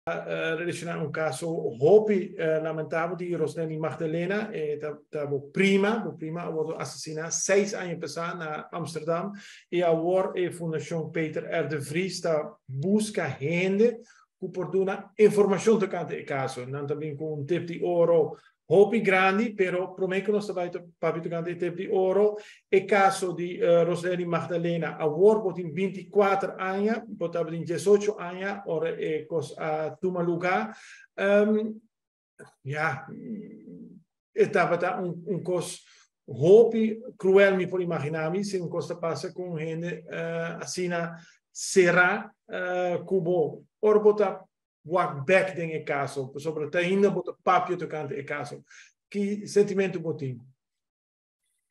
relacionado a un caso hopi lamentable de Rosleni Magdalena, prima, wordt assassinada 6 anos passados na Amsterdam, e agora a Fundação Peter R. de Vries está busca gente que pode dar informação do caso, não também com tip de ouro hopi grande, pero prometo que nós vai papito grande tip de ouro, e caso de Rosleni Magdalena, agora pode em 24 anos, pode em 18 anos, ora é coisa toma lugar, estava coisa hopi cruel me por imaginar-me se coisa passa com gente assim será cubo ora botar walk back dentro caso sobre até ainda botar papio tocante e caso que sentimento botinho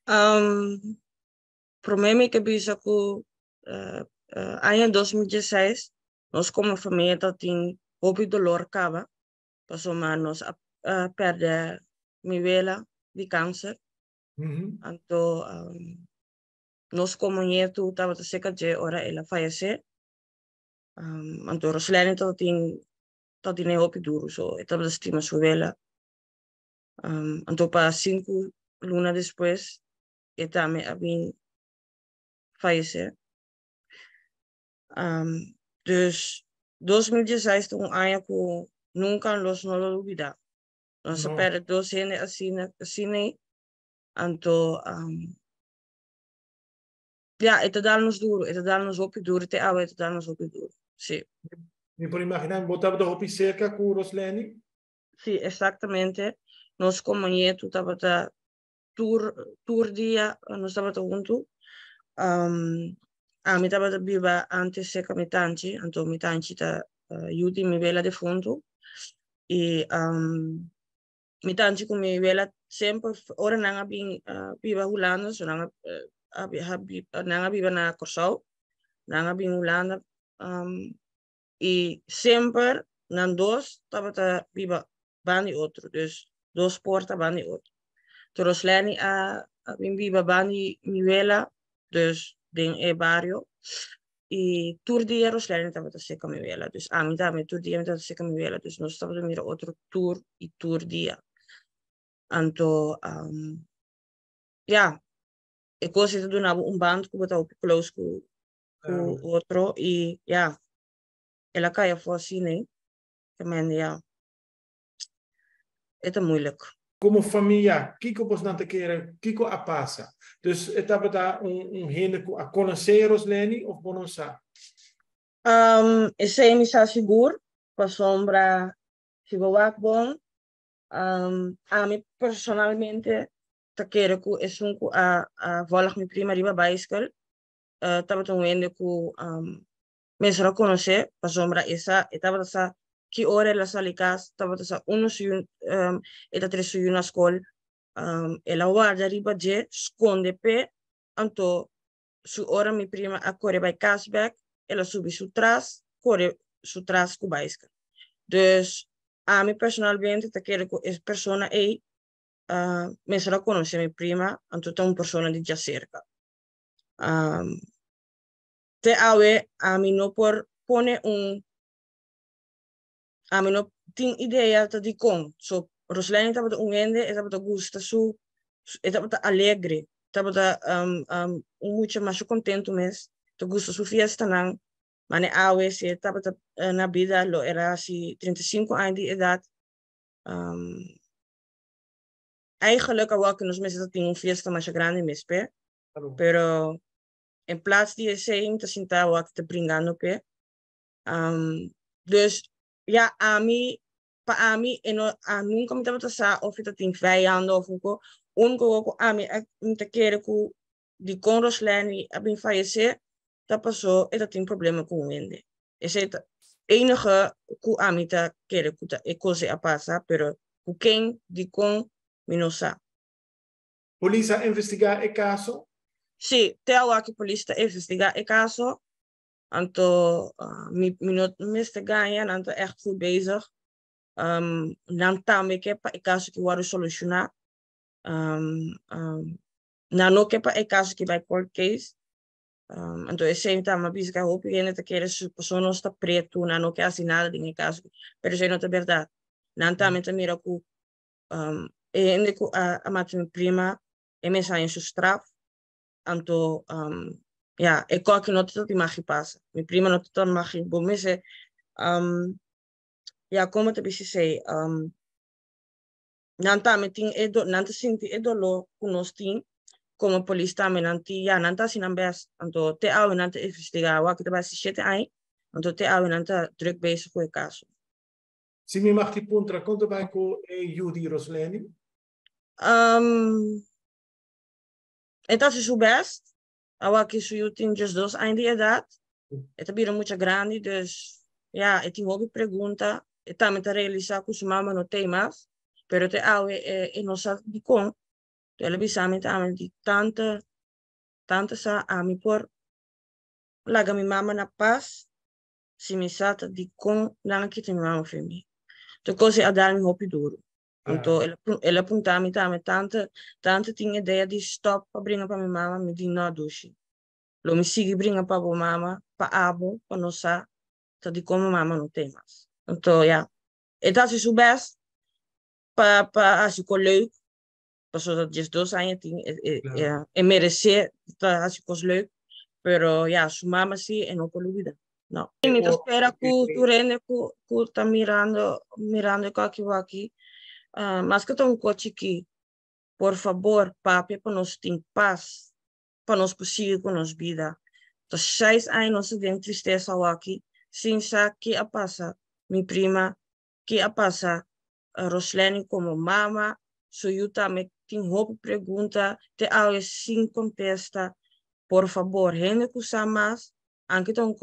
para mim que bisa que ano 2016 nós como família tem hopi dolor cava passou nós perder minha vela de câncer então nós como nieto estava cerca de hora ela faleceu então Rosleni tot in hopi duro so estava estima sua vela então para 5 lunas depois ela me havia falecido dus 2016 foi ano que nunca nós não olvidar nós perde 2 anos assim então ela dá-nos duro ela dá-nos hopi duro até agora ela dá-nos hopi duro sim me por imaginar botava da hopi cerca com Rosleni sim exatamente nós como nieto estava tour dia nós estava junto a mim estava viva antes seca mitanchi então mitanchi tá aiuti mi vela de fundo e mitanchi com mi vela sempre ora nanga bin viva Holanda so nanga viva na Corsau nanga bin Holanda e sempre nan dos estava viva bani outro dus dos porta bani outro Rosleni bin viva bani mi vela dus den barrio e tour dia Rosleni estava seca mi vela dus a mim também tour dia estava seca mi vela dus nós estava mira outro tour e tour dia então e coisa do nabo band que botava close com outro e ela caiu assim né que men é moeilijk como família, Kiko pos não te querer, Kiko a passa. Dus estava da gente a conhecer Rosleni ou não sabe? Esse me está seguro, para sombra, se vou bom. A mim personalmente, te quero que é volg minha prima riba bicycle. Estava tão vendo que mesmo a conhecer, para sombra essa, estava essa que hora ela sali casa, estava essa eta tres na escola, ela guarda riba de esconde pé, então su hora minha prima a corre by cashback, ela sube su trás, corre su trás com bicycle. Dus a mim personalmente te quero que essa pessoa aí mesmo a conhecer minha prima, então tem uma pessoa de já cerca. Te awe a mim não por pone a mim não tem ideia de como. So Rosleni estava ungende, estava gusta su, estava alegre, estava muito mais contente mesmo. Te gusta su fiesta não. Mas awe se estava na vida lo era assim 35 anos de idade. Eigenlijk al que nos meses tinha uma fiesta mais grande mesmo, pero em plaats die zijn te sinta wat te brincando pe dus a mim para mim a nunca me estava sa of het in vijanden of onko a mim te quero que de com Rosleni a bem falecer dat passou e dat tem problema com ele esse é enige que a mim te quero que é coisa a passar pero o quem de com minosa Polícia investigar o caso? Sim, tem algo que a polícia investigar o caso. Então, me ganha, não estou echt goed bezig. Não também que para o caso que vai solucionar. Não que para o caso que vai court case. Entonces sempre uma bisca hope e ainda que eres pessoa não está preto, não quer assim nada em caso, pero isso não é verdade. Não também mira que ainda que a minha prima é mensagem sua straf, então ja, é coisa que não te tem mais passa. Minha prima não te tem mais bom, mas ja, como te disse, não também tem não te senti dolor com nós tem como polícia também nanti ya nanta sinang best anto te awi nanta investigar wa kita basi 7 anos anto te awi nanta druk bezig com o caso. Se me mag die puntra conta bij ko Judy Rosleni. Então se soubesse, awa que eu tinha just 2 anos de idade, eta bira muito grande, dus ja, eu tinha uma pergunta, e também te realizar que sua mama não tem mais, pero te awi e não sabe de como, ela bisamente amen de tanta sa ami por laga mi mama na paz, se me sata de com lang kita mi mama femi. To cose a dar mi hopi duro. Então ela apontava me também tanta tinha ideia de stop para brincar para minha mama me de não duche. Lo me sigue brincar para a mama, para abo, para nossa, tá de como mama não tem mais. Então ja, e dat is best para as ik leuk, pas zodat just 2 anos tinha e merecer, tá as ik leuk, pero ja, su mama sí e não colubida. No. Mientras espera que tu rende que está mirando aqui, mas que tem coche aqui, por favor, papi, para nós ter paz, para nós prosseguir com nossa vida. Então, 6 anos nós temos tristeza aqui, sem saber que a passa, minha prima, que a passa, Roslene como mama, so eu também tenho uma pergunta, te algo sem contesta, por favor, rende com mais, anche tem